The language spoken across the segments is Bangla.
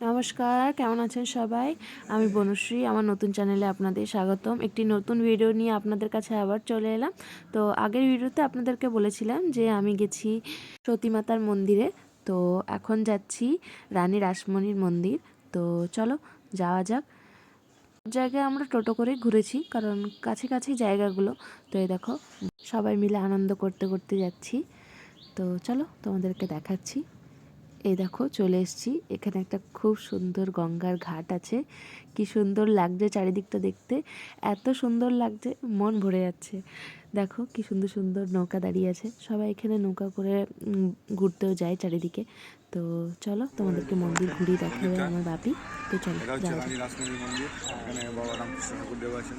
নমস্কার, কেমন আছেন সবাই? আমি বনশ্রী, আমার নতুন চ্যানেলে আপনাদের স্বাগতম। একটি নতুন ভিডিও নিয়ে আপনাদের কাছে আবার চলে এলাম। তো আগের ভিডিওতে আপনাদেরকে বলেছিলাম যে আমি গেছি সতীমাতার মন্দিরে। তো এখন যাচ্ছি রানী রাসমণির মন্দির। তো চলো যাওয়া যাক। জায়গায় আমরা টোটো করে ঘুরেছি, কারণ কাছাকাছি জায়গাগুলো। তো এই দেখো সবাই মিলে আনন্দ করতে করতে যাচ্ছি। তো চলো তোমাদেরকে দেখাচ্ছি। এই দেখো চলে এসেছি। এখানে একটা খুব সুন্দর গঙ্গার ঘাট আছে। কি সুন্দর লাগছে চারিদিকটা দেখতে, এত সুন্দর লাগছে, মন ভরে যাচ্ছে। দেখো কি সুন্দর সুন্দর নৌকা দাঁড়িয়ে আছে, সবাই এখানে নৌকা করে ঘুরতেও যায় চারিদিকে। তো চলো তোমাদেরকে মন্দির ঘুরিয়ে দেখাবে আমার বাপি। তো চলো এটা হচ্ছে রানী রাসমণির মন্দির। এখানে বাবা রামকৃষ্ণ ঠাকুরদেব আছেন,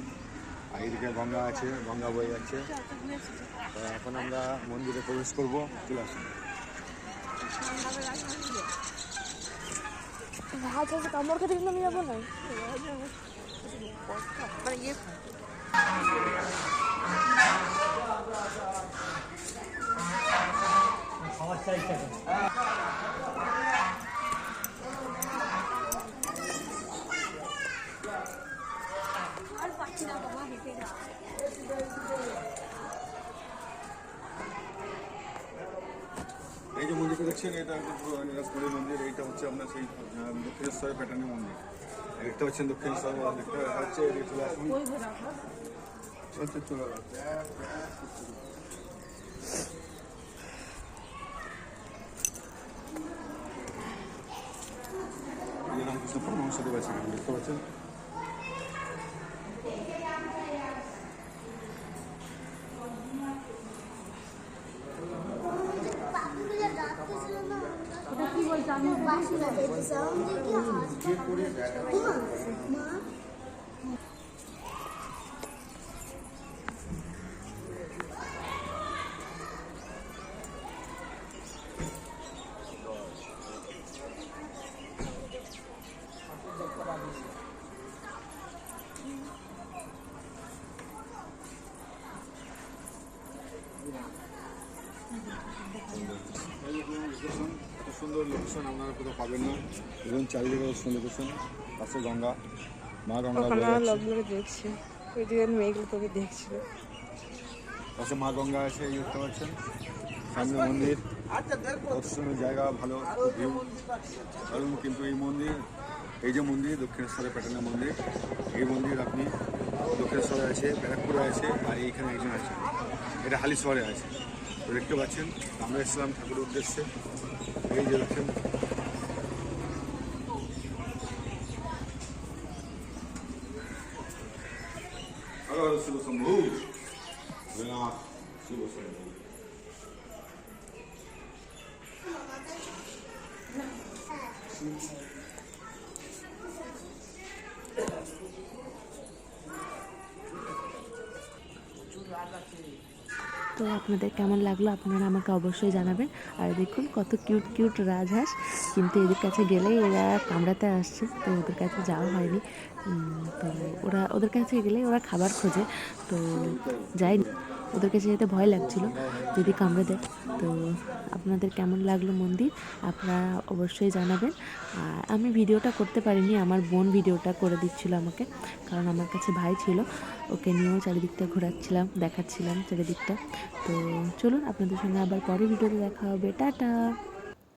আর এইদিকে গঙ্গা আছে, গঙ্গা বয়ে যাচ্ছে। তো এখন আমরা মন্দিরে প্রবেশ করব, চলে আসুন। কামড় খেতে কিন্তু আমি যাবো না। এই যে মন্দিরটা দেখছেন, এটা কিন্তু রানী রাসমণির মন্দির। এইটা হচ্ছে আপনার সেই দক্ষিণেশ্বরের প্যাটার্নের মন্দির। দেখতে পাচ্ছেন দক্ষিণেশ্বর মন্দিরটা হচ্ছে, এদিকে চলে আসুন। চলে রামকৃষ্ণ পরমহংসদেব আছে, দেখতে পাচ্ছেন। কি বলছো? আমি বাসি এত সুন্দর লোকেশন আপনারা কোথাও পাবেন না। এবং চারিদিকে সুন্দর লোকেশন, পাশে গঙ্গা, মা গঙ্গা দেখছি, ওইদিকে মেয়েগুলো তোকে দেখছিল। পাশে মা গঙ্গা আছে, এই দেখতে পাচ্ছেন। সামনে মন্দির, কত সুন্দর জায়গা, ভালো ভিউ। কারণ কিন্তু এই যে মন্দির দক্ষিণেশ্বরের প্যাটার্নের মন্দির। এই মন্দির আপনি দক্ষিণেশ্বরে আছে, ব্যারাকপুরে আছে, আর এইখানে একজন আছে, এটা হালিশহরে আছে। তো দেখতে পাচ্ছেন আমরা এসেছিলাম ঠাকুরের উদ্দেশ্যে। এই যে দেখছেন, শিব শম্ভু, শিব শম্ভু। তো আপনাদের কেমন লাগলো আপনারা আমাকে অবশ্যই জানাবেন। আর দেখুন কত কিউট কিউট রাজহাঁস, কিন্তু এদের কাছে গেলেই এরা কামড়াতে আসছে, তো ওদের কাছে যাওয়া হয়নি। তো ওদের কাছে গেলেই ওরা খাবার খোঁজে, তো যাইনি। ওদের কাছে যেতে ভয় লাগছিল যদি কামড়ে দেয়। তো আপনাদের কেমন লাগলো মন্দির আপনারা অবশ্যই জানাবেন। আর আমি ভিডিওটা করতে পারিনি, আমার বোন ভিডিওটা করে দিচ্ছিল আমাকে, কারণ আমার কাছে ভাই ছিল, ওকে নিয়েও চারিদিকটা ঘোরাচ্ছিলাম, দেখাচ্ছিলাম চারিদিকটা। তো চলুন আপনাদের সঙ্গে আবার পরে ভিডিওতে দেখা হবে। টাটা।